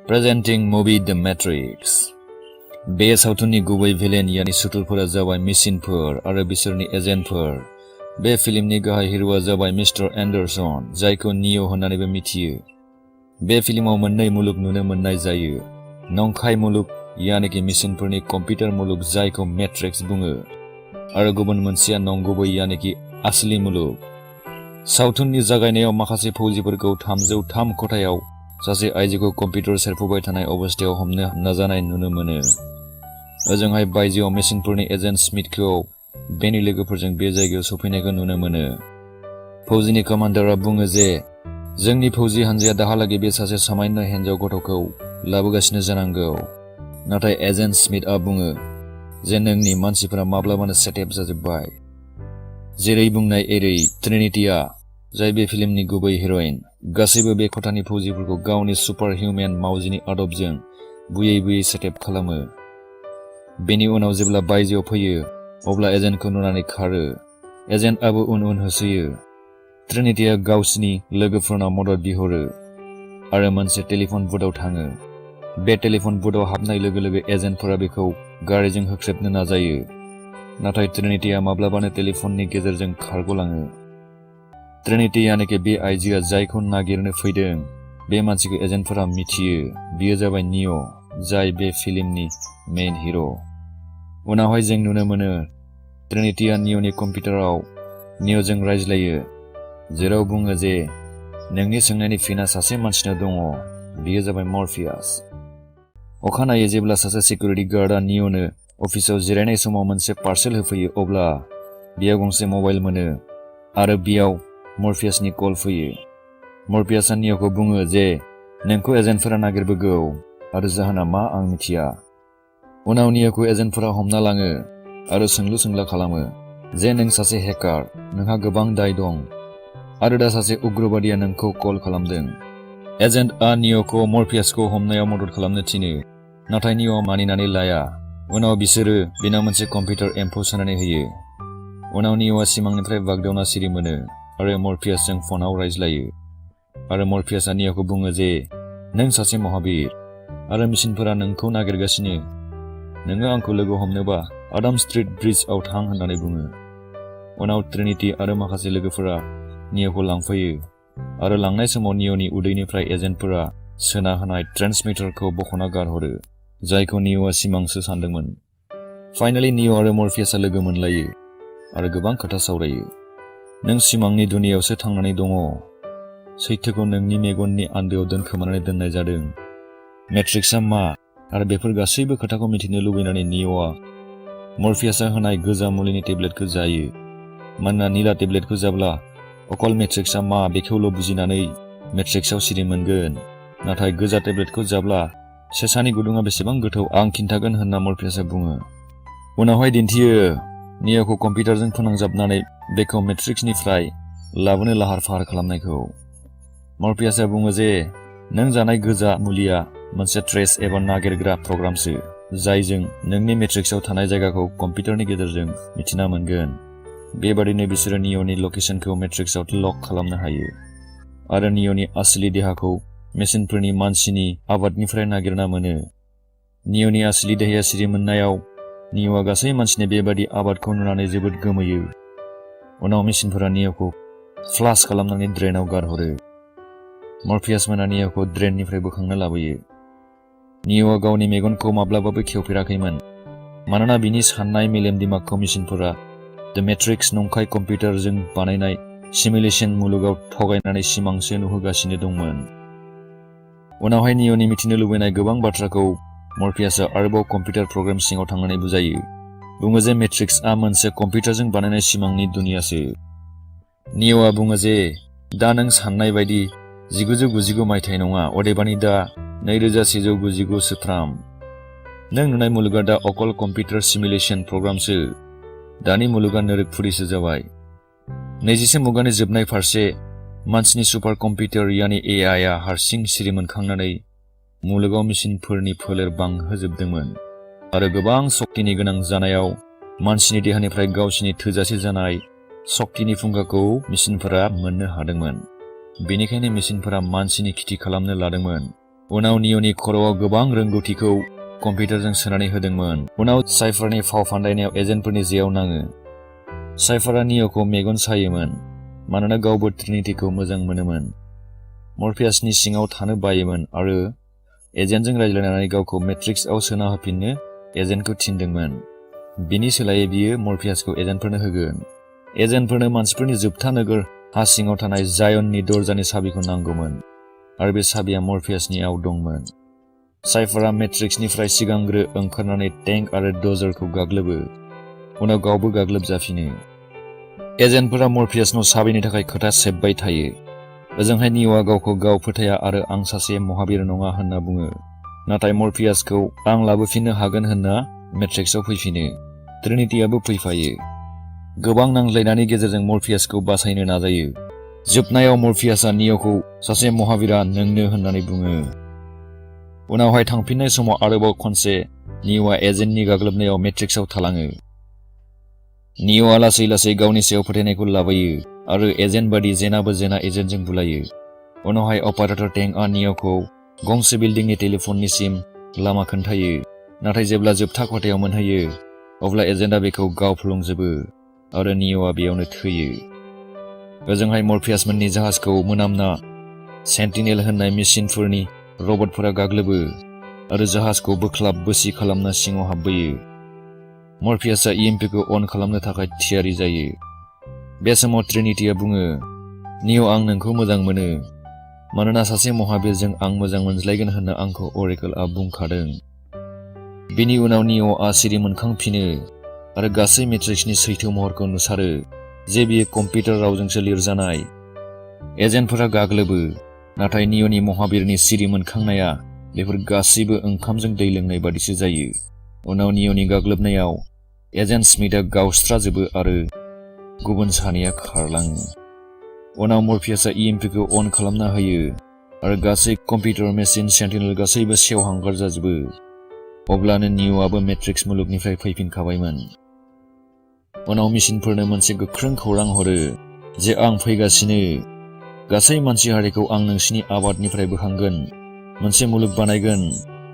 Presenting movie The Matrix. बे सावथुननि गुबै भिलेन यानि सुथुरफोरा जाबाय मेसिनफोर आरो बिसोरनि एजेन्टफोर। बे फिल्मनि गाहाय हिर'आ जाबाय मिस्टार एन्डारसन, जायखौ निय' होननानैबो मिथियो। बे फिल्माव मोननै मुलुग नुनो मोननाय जायो। नंखाय मुलुग यानिखि मेसिनफोरनि कम्पिउटार मुलुग जायखौ मेट्रिक्स बुङो, आरो गुबुन मोनसेया नंगुबै यानिखि आसलि मुलुग। सावथुननि जागायनायाव माखासे फौजिफोरखौ 303 खथायाव सासे आइजोखौ कम्पिउटार सेरफुबाय थानाय अबस्थायाव हमनो नाजानाय नुनो मोनो। ओजोंहाय बायजोआव मेसिनफोरनि एजेन्ट स्मिथखौ बेनि लोगोफोरजों बे जायगायाव सफैनायखौ नुनो मोनो। फौजिनि कमान्डारआ बुङो जे जोंनि फौजि हान्जाया दाहालागै बे सासे सामान्य हिनजाव गथ'खौ लाबोगासिनो जानांगौ। नाथाय एजेन्ट स्मिथआ बुङो जे नोंनि मानसिफोरा माब्लाबानो सेटेप जाजोब्बाय। जेरै बुंनाय एरै ट्रिनिटीआ, जाय बे फिल्मनि गुबै हिर'इन, गासैबो बे खथानि फौजिफोरखौ गावनि सुपार हिउमेन मावजिनि आदबजों बुयै बुयै सेटेप खालामो। बेनि उनाव जेब्ला बायजोआव फैयो अब्ला एजेन्टखौ नुनानै खारो। एजेन्टआबो उन उन होसोयो। ट्रिनिटीआ गावसिनि लोगोफोरनाव मदद बिहरो आरो मोनसे टेलिफन बुथआव थाङो। बे टेलिफन बुथआव हाबनाय लोगो लोगो एजेन्टफोरा बेखौ गारिजों होख्रेबनो नाजायो। नाथाय ट्रिनिटीआ माब्लाबानो टेलिफननि गेजेरजों खारग'लाङो। ट्रिनिटी यानिखि बे आइजोआ जायखौ नागिरनो फैदों, बे मानसिखौ एजेन्टफोरा मिथियो। बियो जाबाय निय', जाय बे फिल्मनि मेइन हिर'। उनावहाय जों नुनो मोनो ट्रिनिटीआ निय'नि कम्पिउटाराव निय'जों रायज्लायो, जेराव बुङो जे नोंनि सोंनायनि फिनआ सासे मानसिनाव दङ, बियो जाबाय मर्फियास। अखानायै जेब्ला सासे सिकिउरिटि गार्डआ निय'नो अफिसाव जिरायनाय समाव मोनसे पार्सेल होफैयो, अब्ला बेयाव गंसे मबाइल मोनो आरो बेयाव मर्फियासनि कल फैयो। मर्फियासआ निय'खौ बुङो जे नोंखौ एजेन्टफोरा नागिरबोगौ आरो जाहोना मा आं मिथिया। उनाव निय'खौ एजेन्टफोरा हमना लाङो आरो सोंलु सोंला खालामो जे नों सासे हेकार, नोंहा गोबां दाय दं, आरो दा सासे उग्रबादिया नोंखौ कल खालामदों। एजेन्टआ निय'खौ मर्फियासखौ हमनायाव मदद खालामनो थिनो, नाथाय निय'आ मानिनानै लाया। उनाव बिसोरो बेनाव मोनसे कम्पिउटार एम्फौ सोनानै होयो। उनाव निय'आ सिमांनिफ्राय बागदावना सिरि मोनो आरो मर्फियासजों फनाव रायज्लायो। आरो मर्फियासआ निय'खौ बुङो जे नों सासे महाबीर आरो मेसिनफोरा नोंखौ नागिरगासिनो। नोङो आंखौ लोगो हमनोबा आदाम स्ट्रीट ब्रिजआव थां होननानै बुङो। उनाव ट्रिनिटी आरो माखासे लोगोफोरा निय'खौ लांफैयो आरो लांनाय समाव निय'नि उदैनिफ्राय एजेन्टफोरा सोना होनाय ट्रेन्समिटारखौ बख'ना गारहरो, जायखौ निय'आ सिमांसो सानदोंमोन। फाइनालि निय' आरो मर्फियासआ लोगो मोनलायो आरो गोबां खोथा सावरायो। नों सिमांनि दुनियावसो थांनानै दङ। सैथोखौ नोंनि मेगननि आन्दोआव दोनखोमानानै दोननाय जादों। मेट्रिक्सआ मा आरो बेफोर गासैबो खोथाखौ मिथिनो लुबैनानै निय'आ मर्फियासआ होनाय गोजा मुलिनि टेब्लेटखौ जायो। मानोना निला टेब्लेटखौ जाब्ला अकल मेट्रिक्सआ मा बेखौल' बुजिनानै मेट्रिक्सआव सिरि मोनगोन। नाथाय गोजा टेब्लेटखौ जाब्ला सेसानि गुदुङा बेसेबां गोथौ आं खिन्थागोन होनना मर्फियासआ बुङो। उनावहाय दिन्थियो निय'खौ कम्पिउटारजों फोनांजाबनानै बेखौ मेट्रिक्सनिफ्राय लाबोनो लाहार फाहार खालामनायखौ। मर्फियासआ बुङो जे नों जानाय गोजा मुलिया मोनसे ट्रेस एबा नागिरग्रा प्रग्रामसो, जायजों नोंनि मेट्रिक्सआव थानाय जायगाखौ कम्पिउटारनि गेजेरजों मिथिना मोनगोन। बेबादिनो बिसोरो निय'नि लकेशनखौ मेट्रिक्सआव लक खालामनो हायो आरो निय'नि आसलि देहाखौ मेसिनफोरनि मानसिनि आबादनिफ्राय नागिरना मोनो। निय'नि आसलि देहाया सिरि मोननायाव निय'आ गासै मानसिनि बेबादि आबादखौ नुनानै जोबोद गोमोयो। उनाव मेसिनफोरा निय'खौ फ्लास खालामनानै ड्रेनाव गारहरो। मर्फियास मोना निय'खौ ड्रेननिफ्राय बोखांना लाबोयो। निय'आ गावनि मेगनखौ माब्लाबाबो खेवफेराखैमोन, मानोना बिनि साननाय मेलेम दिमागखौ मेसिनफोरा द मेट्रिक्स नंखाय कम्पिउटारजों बानायनाय सिमुलेशन मुलुगाव थगायनानै सिमांसो नुहोगासिनो दंमोन। उनावहाय निय'नि मिथिनो लुबैनाय गोबां बाथ्राखौ मर्फियासआ आरोबाव कम्पिउटार प्रग्राम सिङाव थांनानै बुजायो। बुङो जे मेट्रिक्सआ मोनसे कम्पिउटारजों बानायनाय सिमांनि दुनियासो। निय'आ बुङो जे दा नों साननाय बायदि 1999 मायथाइ नङा, अदेबानि दा 2199 सोफ्राम। नों नुनाय मुलुगा दा अकल कम्पिउटार सिमुलेशन प्रग्रामसो। दानि मुलुगा नोरोखफुरिसो जाबाय। 20 मुगानि जोबनाय फारसे मानसिनि सुपार कम्पिउटार यानि AI आ हारसिं सिरि मोनखांनानै मुलुगाव मेसिनफोरनि फोलेर बांहोजोबदोंमोन आरो गोबां सक्तिनि गोनां जानायाव मानसिनि देहानिफ्राय गावसिनि थोजासे जानाय सक्तिनि फुंखाखौ मेसिनफोरा मोननो हादोंमोन। बेनिखायनो मेसिनफोरा मानसिनि खिथि खालामनो लादोंमोन उनाव निअ'नि खर'आव गोबां रोंगौथिखौ कम्पिउटारजों सोनानै होदोंमोन। उनाव साइफारनि फाव फान्दायनायाव एजेन्टफोरनि जेयाव नाङो। साइफारा निअ'खौ मेगन सायोमोन मानोना गावबो ट्रिनिटिखौ मोजां मोनोमोन। मर्फियासनि सिङाव थानो बायोमोन आरो एजेन्टजों रायज्लायनानै गावखौ मेट्रिक्सआव सोना होफिननो एजेन्टखौ थिनदोंमोन। बिनि सोलायै बियो मर्फियासखौ एजेन्टफोरनो होगोन। एजेन्टफोरनो मानसिफोरनि जोबथा नोगोर हा सिङाव थानाय जायननि दरजानि साबिखौ नांगौमोन आरो बे साबिया मर्फियासनियाव दंमोन। साइफारा मेट्रिक्सनिफ्राय सिगांग्रो ओंखारनानै टेंक आरो डजरखौ गाग्लोबो, उनाव गावबो गाग्लोबजाफिनो। एजेन्टफोरा मर्फियासनाव साबिनि थाखाय खोथा सेबबाय थायो। ओजोंहाय निअ'आ गावखौ गाव फोथाया आरो आं सासे महाबीर नङा होनना बुङो, नाथाय मर्फियासखौ आं लाबोफिननो हागोन होनना मेट्रिक्सआव फैफिनो। ट्रिनिटियाबो फैफायो। गोबां नांज्लायनायनि गेजेरजों मर्फियासखौ बासायनो नाजायो। जोबनायाव मर्फियासआ निअ'खौ सासे महाबीरा नोंनो होननानै बुङो। उनावहाय थांफिननाय समाव आरोबाव खनसे निअ'आ एजेन्टनि गाग्लोबनायाव मेट्रिक्सआव थालाङो। निअ'आ लासै लासै गावनि सायाव फोथायनायखौ लाबोयो आरो एजेन्ट बादि जेनाबो जेना एजेन्टजों बुलायो। उनावहाय अपारेटर टेंकआ निअ'खौ गंसे बिल्डिंनि टेलिफननिसिम लामा खोन्थायो, नाथाय जेब्ला जोबथा खथायाव मोनहैयो अब्ला एजेन्टआ बेखौ गावफ्लंजोबो आरो निअ'आ बेयावनो थैयो। ओजोंहाय मर्फियासमोननि जाहाजखौ मोनामना सेन्टिनेल होननाय मेसिनफोरनि रबटफोरा गाग्लोबो आरो जाहाजखौ बोख्लाब बोसि खालामना सिङाव हाबबोयो। मर्फियासआ इएमपिखौ अन खालामनो थाखाय थियारि जायो। बे समाव ट्रिनिटिया बुङो, निअ' आं नोंखौ मोजां मोनो मानोना सासे महाबीरजों आं मोजां मोनज्लायगोन होनना आंखौ अरेकलआ बुंखादों। बिनि उनाव निअ'आ सिरि मोनखांफिनो आरो गासै मेट्रिक्सनि सैथो महरखौ नुसारो जे बियो कम्पिउटार रावजोंसो लिरजानाय। एजेन्टफोरा गाग्लोबो, नाथाय निअ'नि महाबीरनि सिरि मोनखांनाया बेफोर गासैबो ओंखामजों दै लोंनाय बादिसो जायो। उनाव निअ'नि गाग्लोबनायाव एजेन्ट स्मिथआ गावस्राजोबो आरो गुबुन सानैया खारलाङो। उनाव मर्फियासआ इएमपिखौ अन खालामना होयो आरो गासै कम्पिउटार मेसिन सेन्टिनेल गासैबो सेवहांगार जाजोबो। अब्लानो निअ'आबो मेट्रिक्स मुलुगनिफ्राय फैफिनखाबायमोन। उनाव मेसिनफोरनो मोनसे गोख्रों खौरां हरो जे आं फैगासिनो। गासै मानसि हारिखौ आं नोंसिनि आबादनिफ्राय बोखांगोन, मोनसे मुलुग बानायगोन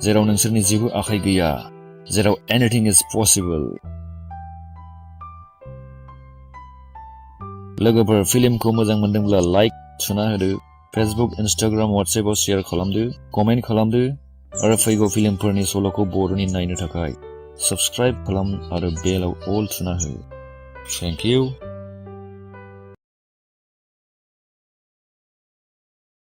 जेराव नोंसोरनि जेबो आखाइ गैया, जेराव एनिथिं इज पसिबल। लोगोफोर, फिल्मखौ मोजां मोनदोंब्ला लाइक थुना होदो, फेसबुक, इन्स्टाग्राम, वाट्सएपआव शेयार खालामदो, कमेन्ट खालामदो आरो फैगौ फिल्मफोरनि सल'खौ बर'नि नायनो थाखाय साबस्क्राइब खालाम आरो बेलआव अल थुना हो। Thank you.